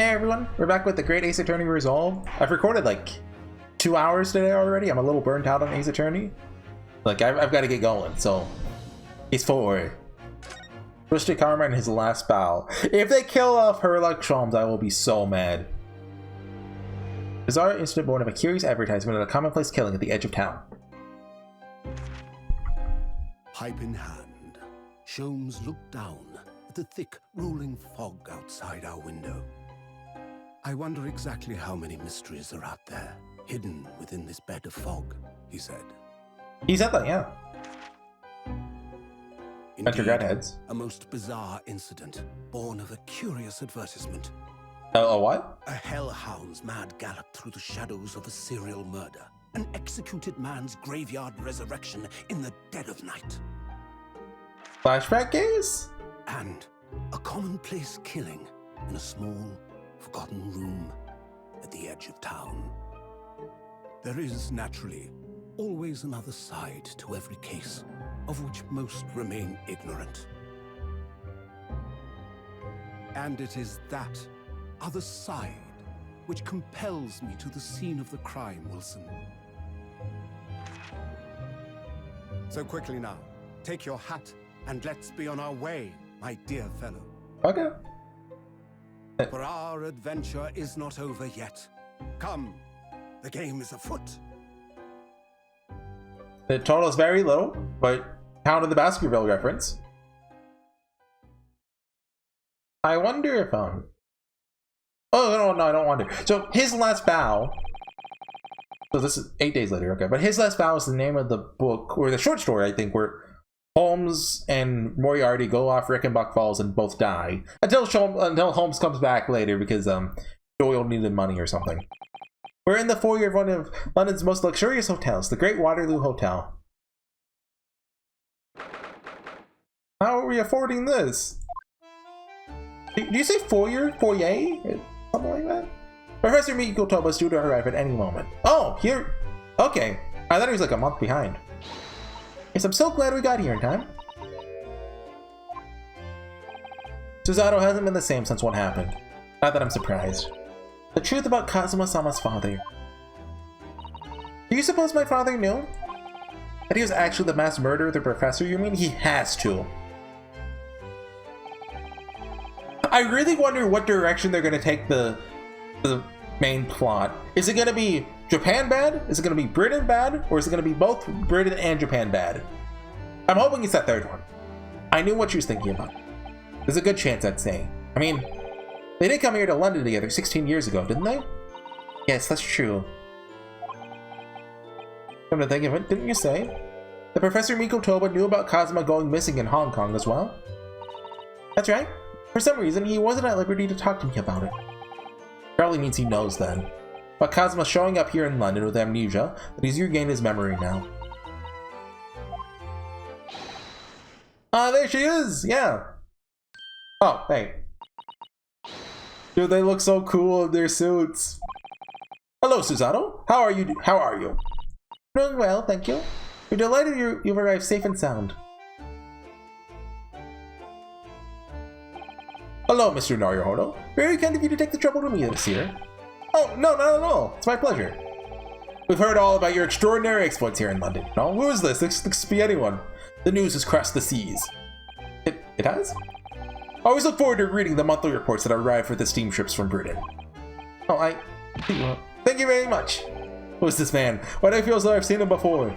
Hey everyone, we're back with the Great Ace Attorney Resolve. I've recorded like 2 hours today already. I'm a little burnt out on Ace Attorney. Like, I've got to get going, so he's forward. Push Karma in his last bow. If they kill off Herlock Sholmes, I will be so mad. Bizarre incident born of a curious advertisement of a commonplace killing at the edge of town. Pipe in hand, Sholmes looked down at the thick, rolling fog outside our window. I wonder exactly how many mysteries are out there, hidden within this bed of fog, he said. He said that, yeah. Indeed, a most bizarre incident, born of a curious advertisement. A what? A hellhound's mad gallop through the shadows of a serial murder. An executed man's graveyard resurrection in the dead of night. Flashback gaze? And a commonplace killing in a small, forgotten room at the edge of town. There is, naturally, always another side to every case, of which most remain ignorant. And it is that other side which compels me to the scene of the crime, Wilson. So quickly now, take your hat and let's be on our way, my dear fellow. Okay. For our adventure is not over yet. Come, the game is afoot. The total is very low, but counted the basketball reference. I wonder if oh no, I don't wonder. So his last bow. So this is 8 days later, okay. But his last bow is the name of the book, or the short story, I think, where Holmes and Moriarty go off Rickenbach Falls and both die until Holmes comes back later because Doyle needed money or something. We're in the foyer of one of London's most luxurious hotels, the Great Waterloo Hotel. How are we affording this? Do you say foyer? Foyer? Something like that? Professor Mikotoba is due to arrive at any moment. Oh, here. Okay. I thought he was like a month behind. Yes, I'm so glad we got here in time. Susato hasn't been the same since what happened. Not that I'm surprised. The truth about Kazuma-sama's father. Do you suppose my father knew? That he was actually the mass murderer of the professor, you mean? He has to. I really wonder what direction they're going to take the main plot. Is it going to be Japan bad? Is it going to be Britain bad? Or is it going to be both Britain and Japan bad? I'm hoping it's that third one. I knew what she was thinking about. There's a good chance, I'd say. I mean, they did come here to London together 16 years ago, didn't they? Yes, that's true. Come to think of it, didn't you say? The Professor Mikotoba knew about Kazuma going missing in Hong Kong as well? That's right. For some reason, he wasn't at liberty to talk to me about it. Probably means he knows then. But Kazuma showing up here in London with amnesia, that he's regained his memory now. Ah, there she is! Yeah! Oh, hey. Dude, they look so cool in their suits. Hello, Susato. How are you? How are you? Doing well, thank you. We're delighted you've arrived safe and sound. Hello, Mr. Naruhodo. Very kind of you to take the trouble to meet us here. Oh, no, not at all. It's my pleasure. We've heard all about your extraordinary exploits here in London. No, who is this? This could be anyone. The news has crossed the seas. It has? I always look forward to reading the monthly reports that arrive for the steamships from Britain. Oh, thank you very much. Who is this man? Why do I feel as though I've seen him before?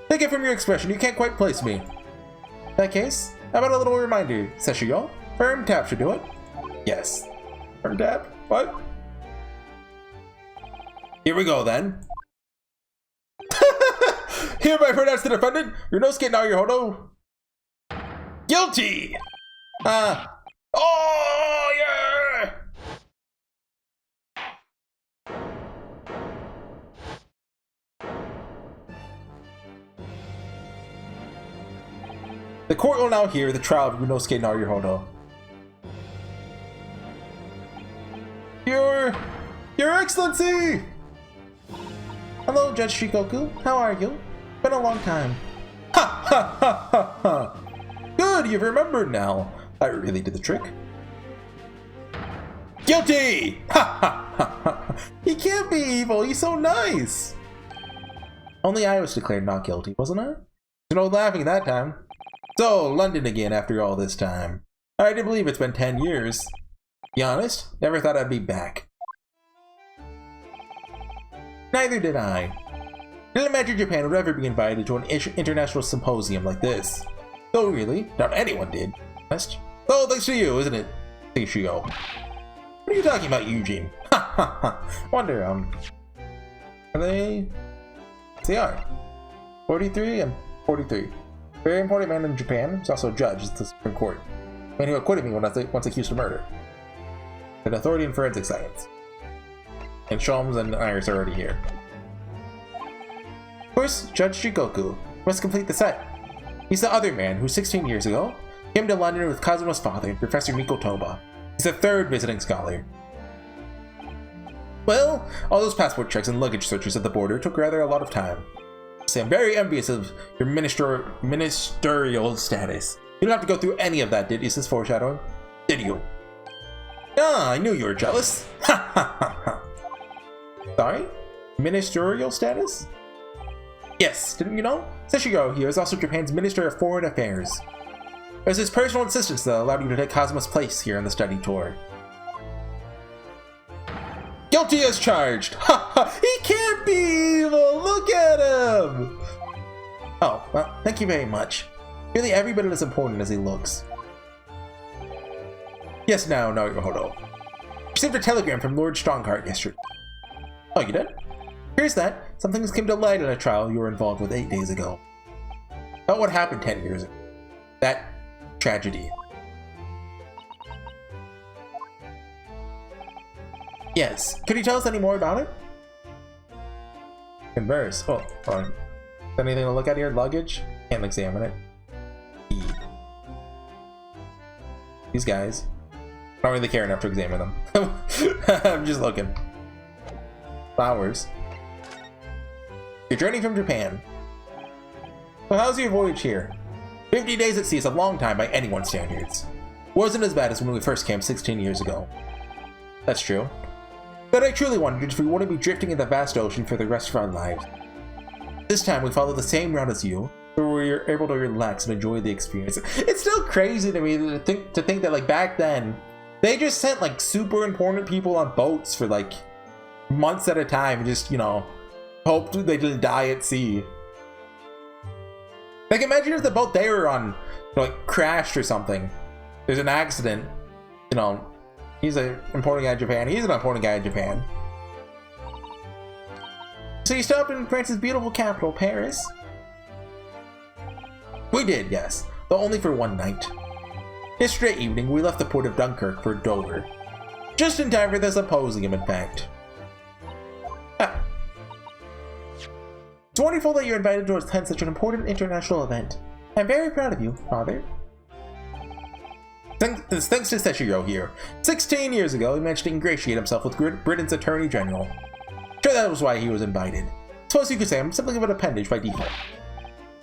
Take it from your expression, you can't quite place me. In that case, how about a little reminder, Seshiyo? Firm tap should do it. Yes. Firm tap? What? Here we go then. Hereby pronounce the defendant, Ryunosuke Naruhodo, guilty! Oh yeah! The court will now hear the trial of Ryunosuke Naruhodo. Your Excellency! Hello, Judge Shikoku. How are you? Been a long time. Ha ha ha ha ha! Good, you've remembered now. I really did the trick. Guilty! Ha ha ha ha! He can't be evil, he's so nice! Only I was declared not guilty, wasn't I? There's no laughing that time. So, London again after all this time. I do believe it's been 10 years. Be honest, never thought I'd be back. Neither did I. Didn't imagine Japan would ever be invited to an international symposium like this. Though really, not anyone did. Honest. Oh, thanks to you, isn't it? Thanks to you. What are you talking about, Eugene? Ha ha ha. Wonder, are they? They are. 43 and 43. Very important man in Japan. He's also a judge at the Supreme Court. Man who acquitted me once accused of murder. An authority in forensic science. And Sholmes and Iris are already here. Of course, Judge Shikoku must complete the set. He's the other man who 16 years ago came to London with Kazuma's father and Professor Miko Toba. He's the third visiting scholar. Well, all those passport checks and luggage searches at the border took rather a lot of time. So I'm very envious of your ministerial status. You don't have to go through any of that, did you? Is this foreshadowing? Did you? Ah, I knew you were jealous. Ha ha ha ha. Sorry? Ministerial status? Yes, didn't you know? Seshiro here is also Japan's Minister of Foreign Affairs. It was his personal insistence that allowed you to take Kazuma's place here on the study tour. Guilty as charged! Ha ha! He can't be evil! Look at him! Oh, well, thank you very much. Really every bit as important as he looks. Yes, now, Naruhodo. Received a telegram from Lord Strongheart yesterday. Oh, you did? Here's that. Some things came to light in a trial you were involved with 8 days ago. About what happened 10 years ago. That tragedy. Yes. Could you tell us any more about it? Converse. Oh, hold on. Anything to look at here? Luggage? Can't examine it. These guys. I don't really care enough to examine them. I'm just looking. Flowers. Your journey from Japan. Well, how's your voyage here? 50 days at sea is a long time by anyone's standards. Wasn't as bad as when we first came 16 years ago. That's true. But I truly wondered if we wouldn't be drifting in the vast ocean for the rest of our lives. This time we followed the same route as you, where we were able to relax and enjoy the experience. It's still crazy to me to think that like back then, they just sent like super important people on boats for like months at a time and just, you know, hoped they didn't die at sea. Like imagine if the boat they were on, you know, like crashed or something. There's an accident, you know, he's an important guy in Japan, he's an important guy in Japan. So you stopped in France's beautiful capital, Paris? We did, yes, though only for one night. Yesterday evening, we left the port of Dunkirk for Dover. Just in time for the symposium, in fact. Ah. It's wonderful that you're invited to attend such an important international event. I'm very proud of you, Father. Thanks to Seshiro here. 16 years ago, he managed to ingratiate himself with Britain's Attorney General. Sure, that was why he was invited. Suppose you could say I'm something of an appendage by default.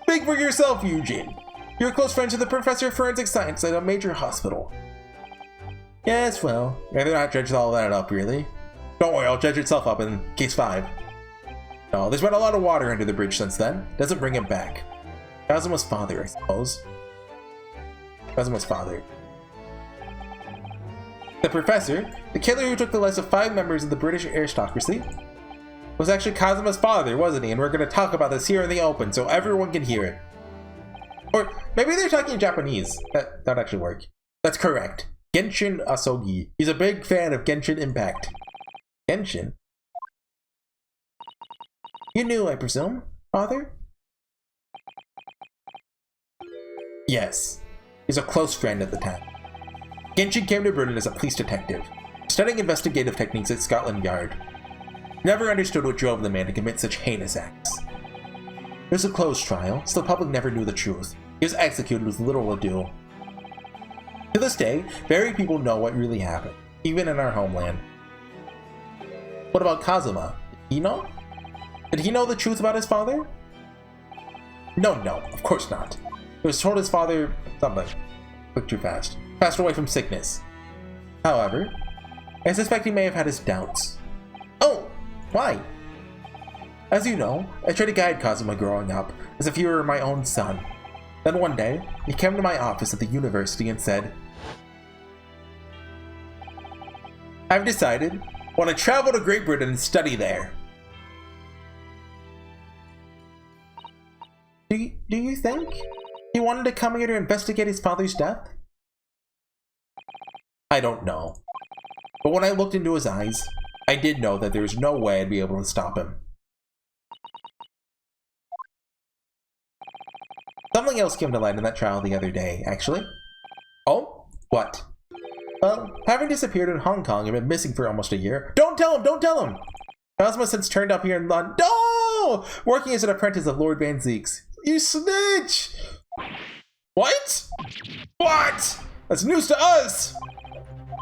Speak for yourself, Eugene. You're a close friend to the Professor of Forensic Science at a major hospital. Yes, well, I'd rather not judge all that up, really. Don't worry, I'll judge itself up in case 5. No, there's been a lot of water under the bridge since then. Doesn't bring him back. Kazuma's father, I suppose. Kazuma's father. The Professor, the killer who took the lives of 5 members of the British aristocracy, was actually Kazuma's father, wasn't he? And we're going to talk about this here in the open so everyone can hear it. Or maybe they're talking Japanese. That'd actually work. That's correct. Genshin Asogi. He's a big fan of Genshin Impact. Genshin? You knew, I presume, Father? Yes. He's a close friend at the time. Genshin came to Britain as a police detective, studying investigative techniques at Scotland Yard. Never understood what drove the man to commit such heinous acts. It was a closed trial, so the public never knew the truth. He was executed with little ado. To this day, very few people know what really happened, even in our homeland. What about Kazuma? Did he know? Did he know the truth about his father? No, of course not. He was told his father something. Clicked too fast. Passed away from sickness. However, I suspect he may have had his doubts. Oh, why? As you know, I tried to guide Kazuma growing up, as if he were my own son. Then one day, he came to my office at the university and said, I've decided I want to travel to Great Britain and study there. Do you think he wanted to come here to investigate his father's death? I don't know. But when I looked into his eyes, I did know that there was no way I'd be able to stop him. Something else came to light in that trial the other day, actually. Oh? What? Well, having disappeared in Hong Kong and been missing for almost a year. Don't tell him! Don't tell him! Cosmo since turned up here in London. No! Working as an apprentice of Lord Van Zeek's. You snitch! What? What? That's news to us!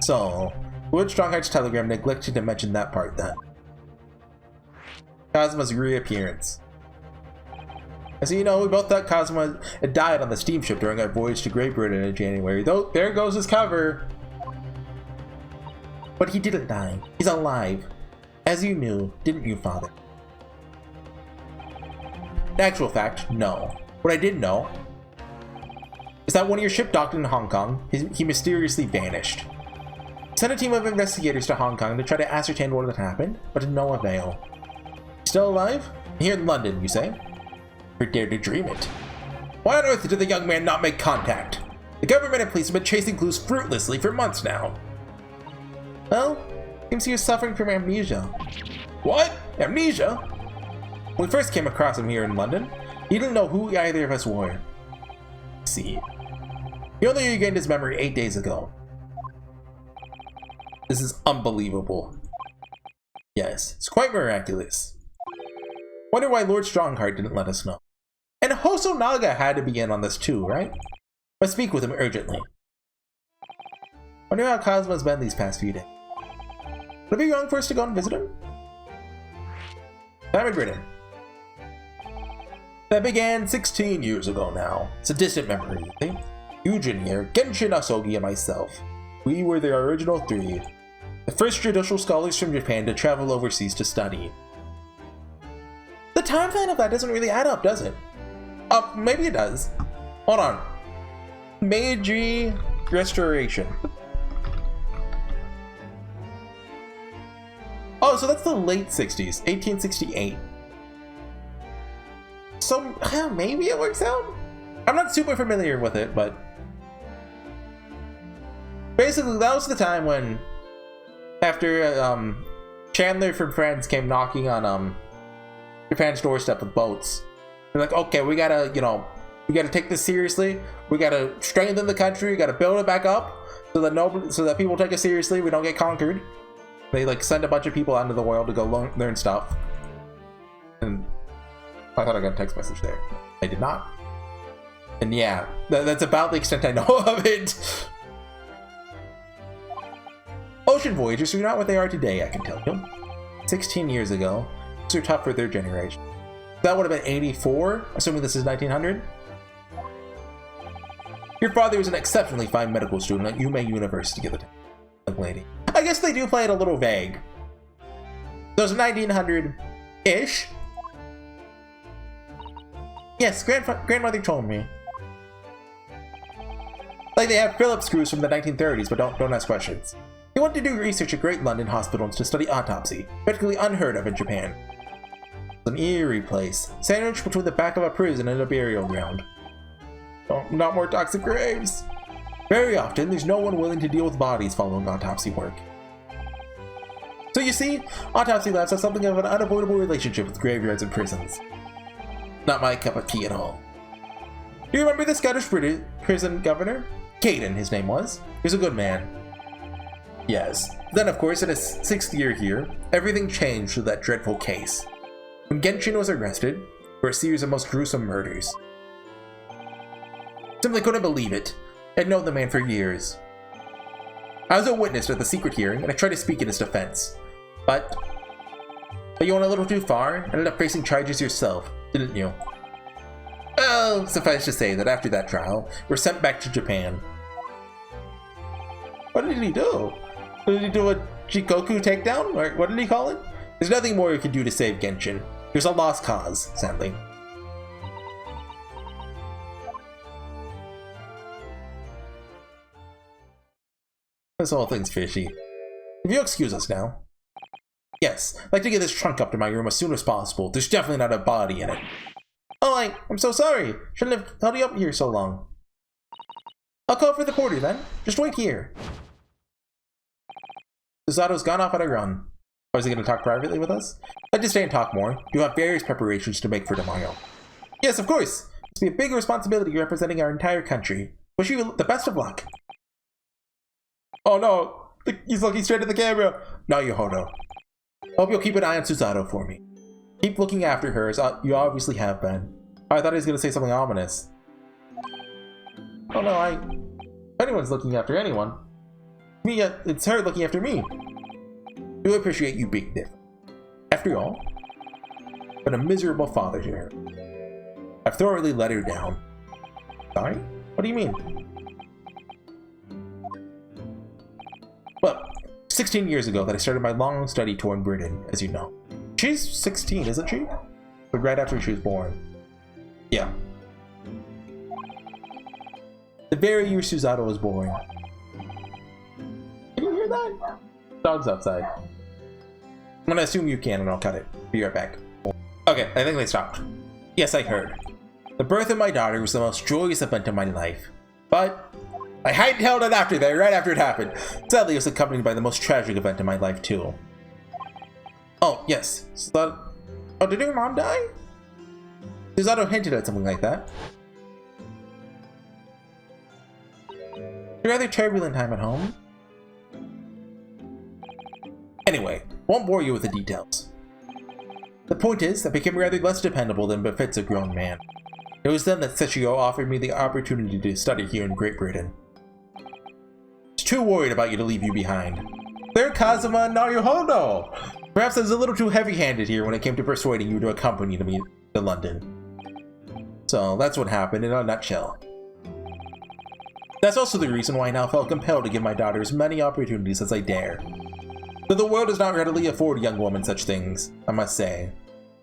So, Lord Strongheart's telegram neglected to mention that part then. Cosmo's reappearance. As you know, we both thought Cosmo had died on the steamship during our voyage to Great Britain in January. Though, there goes his cover! But he didn't die. He's alive. As you knew, didn't you, Father? In actual fact, no. What I did know is that when your ship docked in Hong Kong, he mysteriously vanished. Sent a team of investigators to Hong Kong to try to ascertain what had happened, but to no avail. Still alive? Here in London, you say? Or dare to dream it? Why on earth did the young man not make contact? The government and police have been chasing clues fruitlessly for months now. Well, seems he was suffering from amnesia. What? Amnesia? When we first came across him here in London, he didn't know who either of us were. See, he only regained his memory 8 days ago. This is unbelievable. Yes, it's quite miraculous. Wonder why Lord Strongheart didn't let us know. And Hosonaga had to be in on this too, right? Must speak with him urgently. Wonder how Cosmo's been these past few days. Would it be wrong for us to go and visit him? Time in Britain. That began 16 years ago now. It's a distant memory, you think? Yujin here, Genshin Asogi, and myself. We were the original three. The first judicial scholars from Japan to travel overseas to study. The timeline of that doesn't really add up, does it? Maybe it does. Hold on. Meiji Restoration. Oh, so that's the late 60s, 1868. So, maybe it works out? I'm not super familiar with it, but... basically, that was the time when... after, Chandler from Friends came knocking on, Japan's doorstep with boats. They're like, okay, we gotta, you know, we gotta take this seriously. We gotta strengthen the country. We gotta build it back up so that people take us seriously. We don't get conquered. They like send a bunch of people out into the world to go learn stuff. And I thought I got a text message there. I did not. And yeah, that's about the extent I know of it. Ocean voyagers are not what they are today, I can tell you. 16 years ago, these were tough for their generation. That would have been 84, assuming this is 1900. Your father was an exceptionally fine medical student at Yume University at the time, young lady. I guess they do play it a little vague. So it's 1900-ish. Yes, grandmother told me. Like they have Phillips screws from the 1930s, but don't ask questions. He went to do research at Great London hospitals to study autopsy, practically unheard of in Japan. It's an eerie place, sandwiched between the back of a prison and a burial ground. Oh, not more toxic graves! Very often, there's no one willing to deal with bodies following autopsy work. So you see, autopsy labs have something of an unavoidable relationship with graveyards and prisons. Not my cup of tea at all. You remember the Scottish prison governor? Caden, his name was. He was a good man. Yes. Then, of course, in his 6th year here, everything changed with that dreadful case. When Genshin was arrested for a series of most gruesome murders. Simply couldn't believe it. I'd known the man for years. I was a witness at the secret hearing, and I tried to speak in his defense. But you went a little too far, and ended up facing charges yourself, didn't you? Well, suffice to say that after that trial, we were sent back to Japan. What did he do? Did he do a Jikoku takedown? Or what did he call it? There's nothing more you can do to save Genshin. There's a lost cause, sadly. This whole thing's fishy. If you'll excuse us now. Yes, I'd like to get this trunk up to my room as soon as possible. There's definitely not a body in it. Oh, I'm so sorry. Shouldn't have held you up here so long. I'll call for the porter then. Just wait here. Susato's gone off on a run. Or is he going to talk privately with us? I'd just stay and talk more. You have various preparations to make for tomorrow. Yes, of course. It's be a big responsibility representing our entire country. Wish you the best of luck. Oh no, he's looking straight at the camera. Naruhodo. Hope you'll keep an eye on Susato for me. Keep looking after her as you obviously have been. Oh, I thought he was going to say something ominous. Oh no, if anyone's looking after anyone, it's her looking after me. Do appreciate you being different. After all, I've been a miserable father to her. I've thoroughly let her down. Sorry? What do you mean? Well, 16 years ago that I started my long study tour in Britain, as you know. She's 16, isn't she? But right after she was born. Yeah. The very year Susato was born. Can you hear that? Dog's outside. I'm gonna assume you can and I'll cut it. Be right back. Okay, I think they stopped. Yes, I heard. The birth of my daughter was the most joyous event of my life. But I held it after that, right after it happened. Sadly, it was accompanied by the most tragic event in my life, too. Oh, yes. Oh, did your mom die? Susato hinted at something like that. A rather turbulent time at home. Anyway, won't bore you with the details. The point is, I became rather less dependable than befits a grown man. It was then that Sechio offered me the opportunity to study here in Great Britain. Too worried about you to leave you behind. They're Kazuma and Naruhodo! Perhaps I was a little too heavy-handed here when it came to persuading you to accompany me to London. So that's what happened in a nutshell. That's also the reason why I now felt compelled to give my daughter as many opportunities as I dare. Though the world does not readily afford a young woman such things, I must say.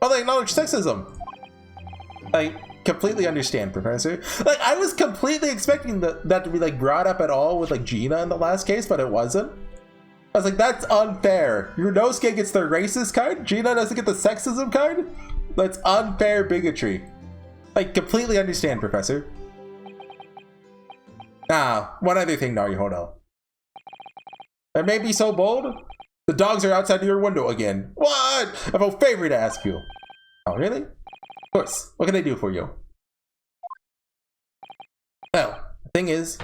Oh, they acknowledge sexism! I completely understand, Professor. Like, I was completely expecting that to be, like, brought up at all with, like, Gina in the last case, but it wasn't. I was like, that's unfair. Yunosuke gets the racist card, Gina doesn't get the sexism card? That's unfair bigotry. I completely understand, Professor. Ah, one other thing, Naruhodo. I may be so bold. The dogs are outside your window again. What? I have a favor to ask you. Oh, really? Of course. What can I do for you? Well, the thing is,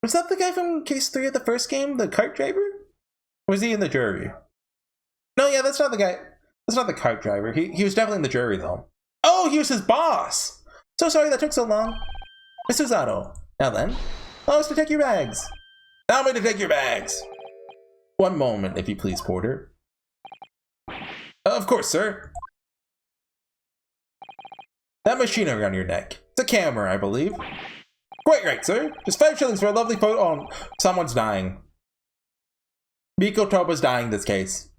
was that the guy from Case 3 of the first game? The cart driver? Or was he in the jury? No, yeah, that's not the guy. That's not the cart driver. He was definitely in the jury, though. Oh, he was his boss! So sorry that took so long. Mr. Zato. Now then, allow us to take your bags. Allow me to take your bags. One moment, if you please, Porter. Of course, sir. That machine around your neck. It's a camera, I believe. Quite right, sir. Just 5 shillings for a lovely photo. Oh, someone's dying. Miko Toba's dying in this case.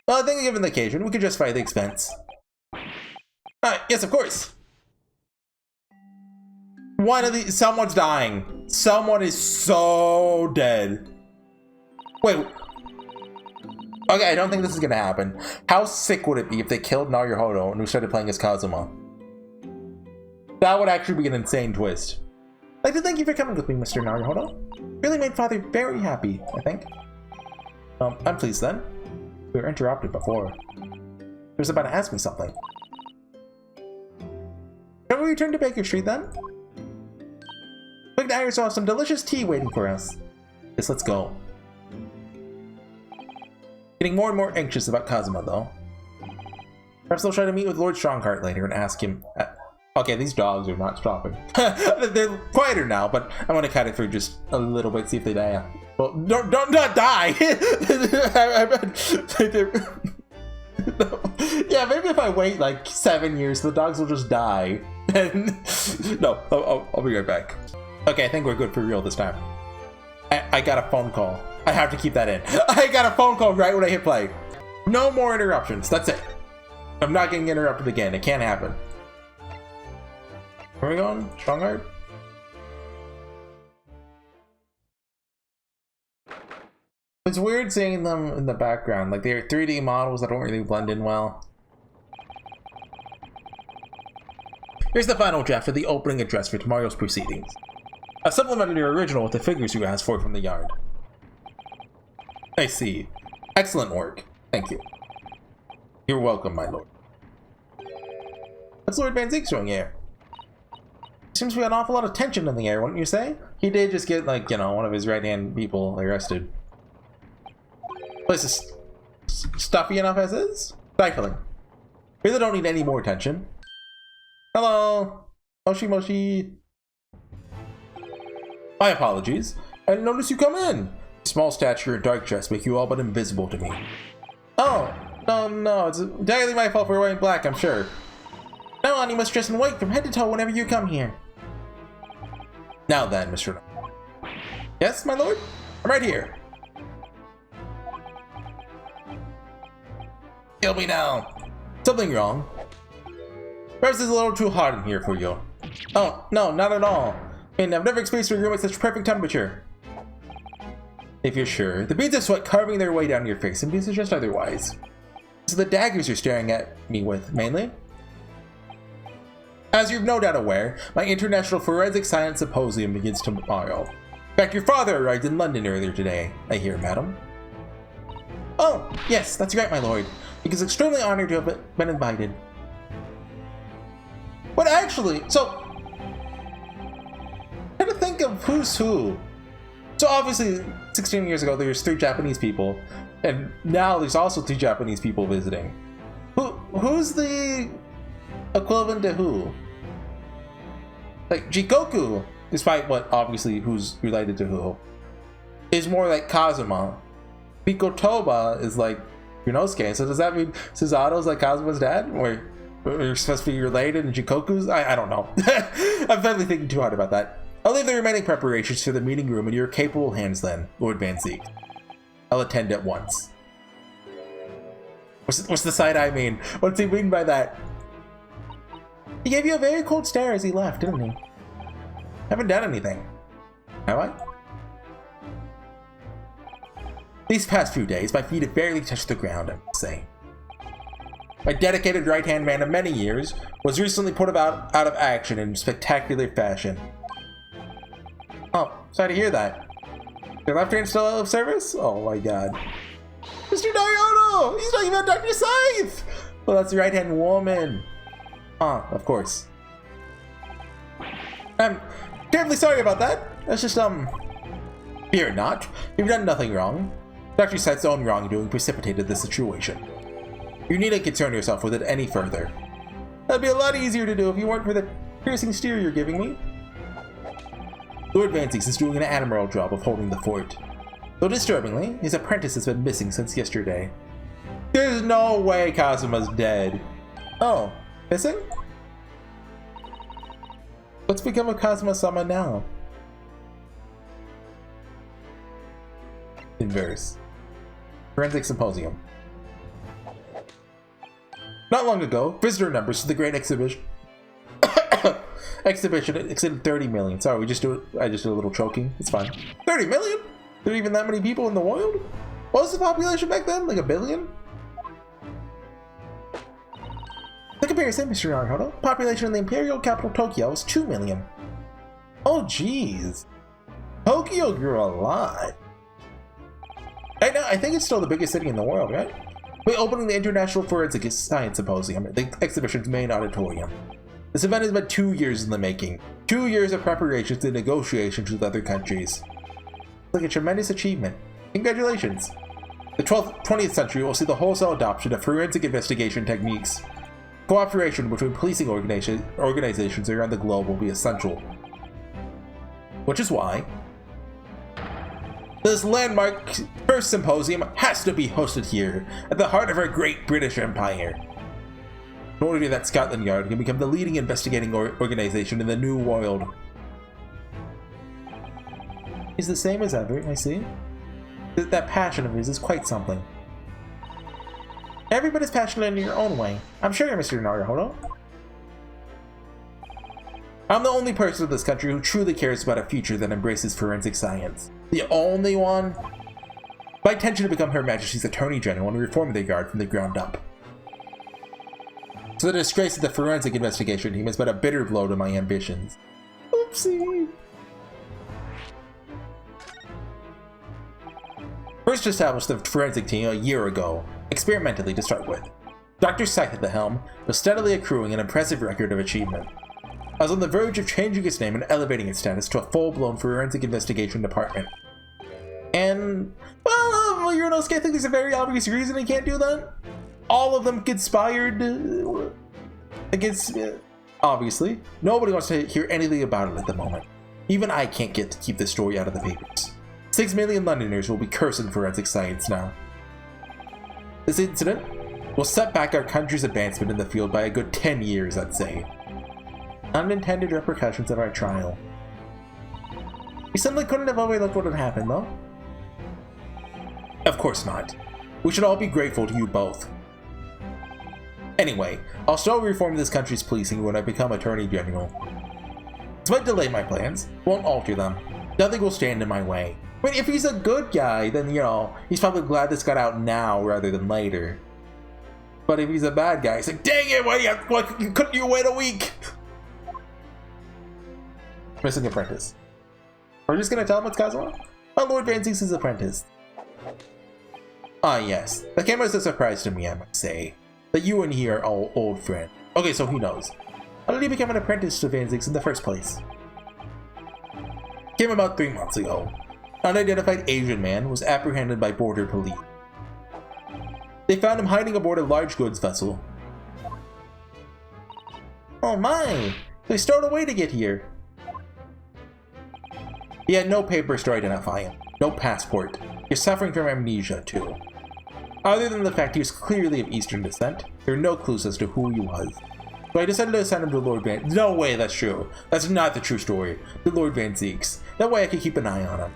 Well, I think given the occasion, we could justify the expense. Yes, of course. One of these, someone's dying. Someone is so dead. Wait. Okay, I don't think this is gonna happen. How sick would it be if they killed Naruhodo and we started playing as Kazuma? That would actually be an insane twist. I'd like to thank you for coming with me, Mr. Naruhodo. Really made Father very happy, I think. I'm pleased then. We were interrupted before. He was about to ask me something. Shall we return to Baker Street then? Quick to saw some delicious tea waiting for us. Yes, let's go. Getting more and more anxious about Kazuma, though. Perhaps I'll try to meet with Lord Strongheart later and ask him... Okay, these dogs are not stopping. They're quieter now, but I want to cut it for just a little bit, see if they die. Well, don't not die! No. Yeah, maybe if I wait like 7 years, the dogs will just die. No, I'll be right back. Okay, I think we're good for real this time. I got a phone call. I have to keep that in. I got a phone call right when I hit play. No more interruptions. That's it. I'm not getting interrupted again. It can't happen. Where are we going? Strongheart? It's weird seeing them in the background. Like, they're 3D models that don't really blend in well. Here's the final draft for the opening address for tomorrow's proceedings. I've supplemented your original with the figures you asked for from the yard. I see. Excellent work. Thank you. You're welcome, my lord. What's Lord Van Zeek's doing here? Seems to be an awful lot of tension in the air, wouldn't you say? He did just get, like, you know, one of his right-hand people arrested. Place is stuffy enough as is? Stifling. Really don't need any more attention. Hello! Moshi Moshi! My apologies. I didn't notice you come in. Small stature and dark dress make you all but invisible to me. Oh, no, it's entirely my fault for wearing black, I'm sure. Now on, you must dress in white from head to toe whenever you come here. Now then, Mr. Yes, my lord? I'm right here. Kill me now. Something wrong? Perhaps it's a little too hot in here for you. Oh, no, not at all. I mean, I've never experienced a room at such perfect temperature. If you're sure. The beads of sweat carving their way down your face and to suggest otherwise. So the daggers you're staring at me with, mainly? As you're no doubt aware, my International Forensic Science Symposium begins tomorrow. In fact, your father arrived in London earlier today, I hear, madam. Oh, yes, that's right, my lord. He is extremely honored to have been invited. But actually, so... I'm trying to think of who's who. So obviously, 16 years ago, there was 3 Japanese people, and now there's also 2 Japanese people visiting. Who's the equivalent to who? Like, Jikoku, despite what, obviously, who's related to who, is more like Kazuma. Mikotoba is like Yunosuke, so does that mean Susato's like Kazuma's dad? Or you're supposed to be related and Jikoku's? I don't know. I'm finally thinking too hard about that. I'll leave the remaining preparations to the meeting room in your capable hands then, Lord Van Zeek. I'll attend at once. What's the side I mean? What's he mean by that? He gave you a very cold stare as he left, didn't he? Haven't done anything. Have I? These past few days, my feet have barely touched the ground, I must say. My dedicated right-hand man of many years was recently put out of action in spectacular fashion. Oh, sorry to hear that. Your left hand still out of service? Oh my god. Mr. Nariono! He's not even Dr. Scythe! Well, that's the right-hand woman. Ah, of course. I'm terribly sorry about that. That's just, fear not. You've done nothing wrong. Dr. Scythe's own wrongdoing precipitated the situation. You needn't concern yourself with it any further. That'd be a lot easier to do if you weren't for the piercing steer you're giving me. Lord Van Zeek is doing an admirable job of holding the fort. Though disturbingly, his apprentice has been missing since yesterday. There's no way Kazuma's dead. Oh, missing? What's become of Kazuma-sama now? Inverse. Forensic Symposium. Not long ago, visitor numbers to the Great Exhibition exceeded 30 million. Sorry, I just did a little choking. It's fine. 30 million? There are even that many people in the world? What was the population back then? Like 1 billion? The comparison, Mr. Naruhodo. Population in the imperial capital Tokyo is 2 million. Oh, jeez. Tokyo grew a lot. Right now, I think it's still the biggest city in the world, right? We're opening the International Forensic Science Symposium, the exhibition's main auditorium. This event has been 2 years in the making. 2 years of preparations and negotiations with other countries. It's like a tremendous achievement. Congratulations. The 20th century will see the wholesale adoption of forensic investigation techniques. Cooperation between policing organizations around the globe will be essential. Which is why this landmark first symposium has to be hosted here, at the heart of our great British Empire. In order that Scotland Yard can become the leading investigating organization in the New World. He's the same as ever, I see. That passion of his is quite something. Everybody's passionate in your own way. I'm sure, Mr. Naruhodo. I'm the only person in this country who truly cares about a future that embraces forensic science. The only one? My intention to become Her Majesty's Attorney General and reform the Guard from the ground up. So the disgrace of the forensic investigation team has been a bitter blow to my ambitions. Oopsie. First established the forensic team a year ago, experimentally to start with. Dr. Scythe at the helm was steadily accruing an impressive record of achievement. I was on the verge of changing its name and elevating its status to a full-blown forensic investigation department. And, well, Yunosuke, I think there's a very obvious reason he can't do that. All of them conspired against, obviously. Nobody wants to hear anything about it at the moment. Even I can't get to keep this story out of the papers. 6 million Londoners will be cursing forensic science now. This incident will set back our country's advancement in the field by a good 10 years, I'd say. Unintended repercussions of our trial. We simply couldn't have overlooked what had happened, though. Of course not. We should all be grateful to you both. Anyway, I'll still reform this country's policing when I become Attorney General. This might delay my plans, won't alter them. Nothing will stand in my way. I mean, if he's a good guy, then, you know, he's probably glad this got out now rather than later. But if he's a bad guy, he's like, dang it, why couldn't you wait a week? Missing apprentice. We're just gonna tell him it's Kazuha? Oh, Lord Van Zeus' apprentice. Ah, yes. The camera's a surprise to me, I must say. That you and he are all old friends. Okay, so he knows. How did he become an apprentice to Van Zeus in the first place? Came about 3 months ago. An unidentified Asian man was apprehended by border police. They found him hiding aboard a large goods vessel. Oh my! They stowed away to get here. He had no papers to identify him, no passport. He's suffering from amnesia, too. Other than the fact he was clearly of Eastern descent, there are no clues as to who he was. So I decided to send him to Lord Van... No way that's true. That's not the true story. To Lord Van Zeeks. That way I could keep an eye on him.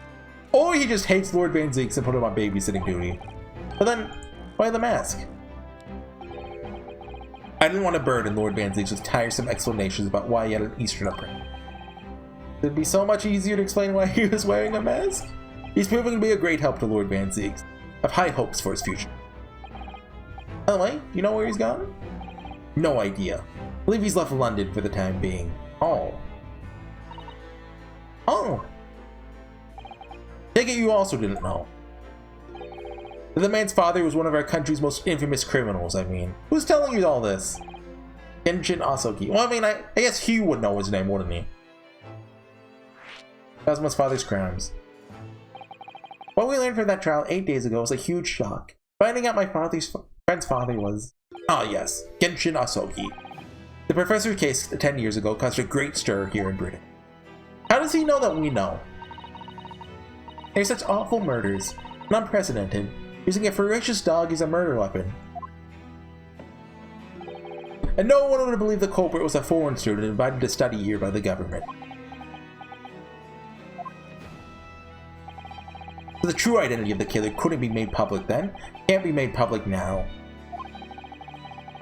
Or he just hates Lord Van Zeeks and put him on babysitting duty. But then, why the mask? I didn't want to burden Lord Van Zeeks with tiresome explanations about why he had an Eastern upbringing. It'd be so much easier to explain why he was wearing a mask. He's proving to be a great help to Lord Van Zeeks. I have high hopes for his future. By the way, do you know where he's gone? No idea. I believe he's left London for the time being. Oh. Oh. Take it you also didn't know. The man's father was one of our country's most infamous criminals, I mean. Who's telling you all this? Genshin Asoki. Well, I mean, I guess Hugh would know his name, wouldn't he? Kazuma's father's crimes. What we learned from that trial 8 days ago was a huge shock. Finding out my friend's father was... Ah yes, Genshin Asoki. The professor's case 10 years ago caused a great stir here in Britain. How does he know that we know? There's such awful murders, and unprecedented. Using a ferocious dog as a murder weapon. And no one would believe the culprit was a foreign student invited to study here by the government. So the true identity of the killer couldn't be made public then, can't be made public now.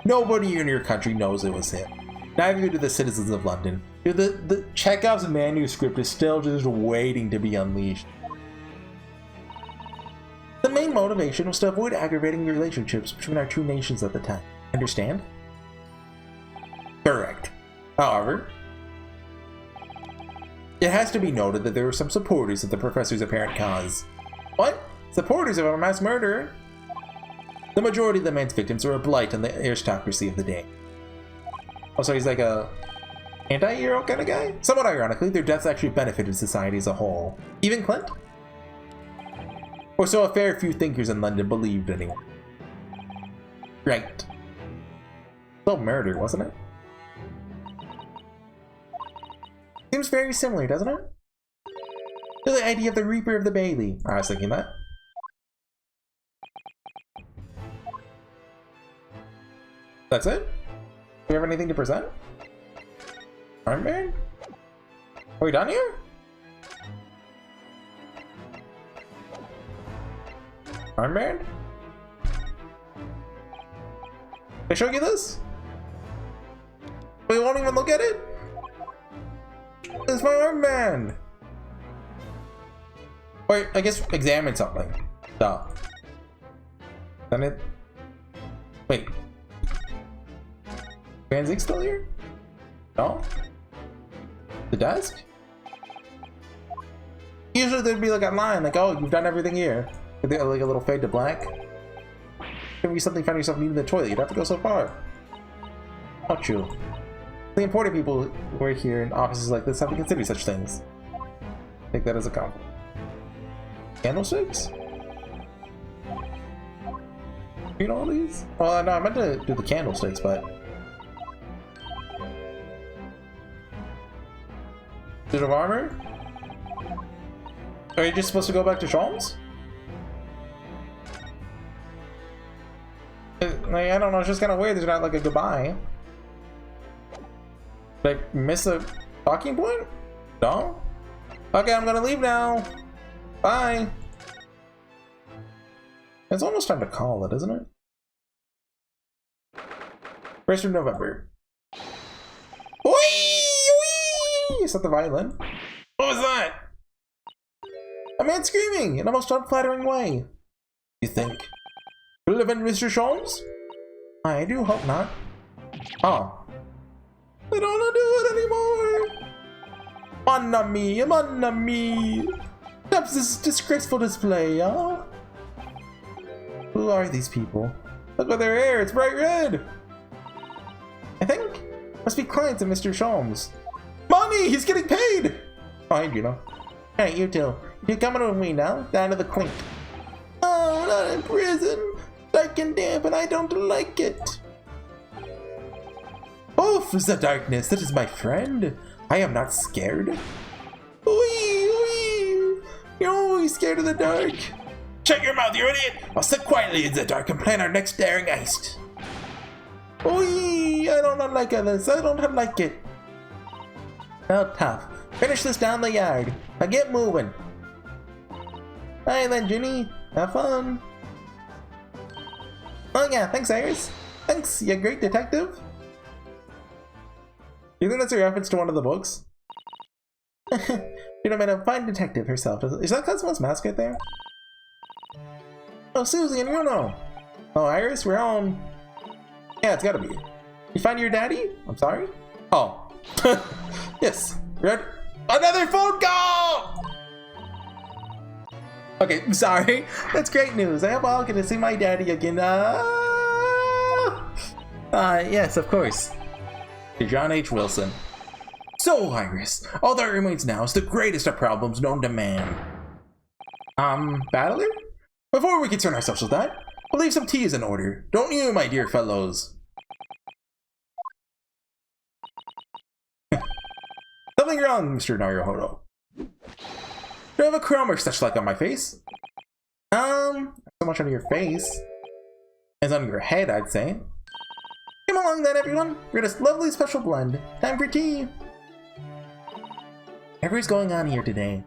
Nobody in your country knows it was him. Neither do the citizens of London. The Chekhov's manuscript is still just waiting to be unleashed. The main motivation was to avoid aggravating relationships between our two nations at the time. Understand? Correct. However, it has to be noted that there were some supporters of the professor's apparent cause. What? Supporters of a mass murderer? The majority of the man's victims were a blight on the aristocracy of the day. Oh, so he's like a anti-hero kind of guy? Somewhat ironically, their deaths actually benefited society as a whole. Even Clint? Or so a fair few thinkers in London believed anyway. Right. Still murder, wasn't it? Seems very similar, doesn't it? To the idea of the Reaper of the Bailey. I was thinking that. That's it? Do we have anything to present? Armband? Are we done here? Armband? Did I show you this? We won't even look at it? It's my armband! Wait, I guess examine something. Duh. Done it? Wait. Transic still here? No? The desk? Usually there'd be like a line, like, oh, you've done everything here. Like a little fade to black. If you suddenly found yourself needing the toilet, you'd have to go so far. Not true. The important people who work here in offices like this have to consider such things. Take that as a compliment. Candlesticks? Read all these? Well, no, I meant to do the candlesticks, but... Suit of armor? Are you just supposed to go back to Sholmes? Like, I don't know, it's just kind of weird there's not like a goodbye. Did I miss a talking point? No? Okay, I'm gonna leave now. Bye. It's almost time to call it, isn't it? 1st of November. Whee! Whee! Is that the violin? What was that? A man screaming in a most unflattering way. You think? You live in Mr. Sholmes? I do hope not. Oh. I don't want to do it anymore. Mon ami. That's this disgraceful display, huh? Who are these people? Look at their hair, it's bright red. I think must be clients of Mr. Sholmes. Money, he's getting paid. Fine, you know. Hey, you two. You're coming with me now, down to the clink. Oh, not in prison. Dark and damp, and I don't like it. Oof, the darkness. That is my friend. I am not scared. Wee. You're always scared of the dark. Shut your mouth, you idiot! I'll sit quietly in the dark and plan our next daring heist. Wee. I don't like this. I don't like it. Well, tough. Finish this down the yard. Now get moving. Bye then, Ginny. Have fun. Oh yeah, thanks, Iris. Thanks, you great detective. You think that's a reference to one of the books? You know, man, a fine detective herself. Is that Cosmo's mask right there? Oh, Susie and Runo. Oh, Iris, we're home. Yeah, it's gotta be. You find your daddy? I'm sorry? Oh. Yes. Ready? Another phone call! Okay, I'm sorry. That's great news. I hope I'll get to see my daddy again. Yes, of course. To John H. Wilson. So, Iris, all that remains now is the greatest of problems known to man. Battler? Before we concern ourselves with that, I believe some tea is in order. Don't you, my dear fellows? Something wrong, Mr. Naruhodo. Do I have a crumb or such like on my face? Not so much on your face. As on your head, I'd say. Come along then, everyone. We're this lovely special blend. Time for tea. Whatever's going on here today.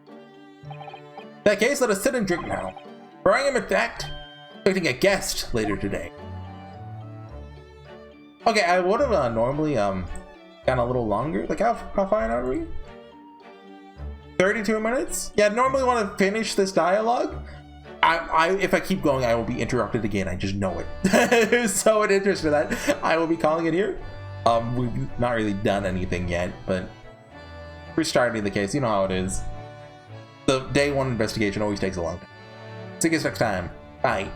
In that case, let us sit and drink now. For I am, in fact, expecting a guest later today. Okay, I would have normally gone a little longer. Like, how far are we? 32 minutes? Yeah, I normally want to finish this dialogue. If I keep going, I will be interrupted again. I just know it. So in interest of that, I will be calling it here. We've not really done anything yet, but we're starting the case. You know how it is. The day one investigation always takes a long time. See you guys next time. Bye.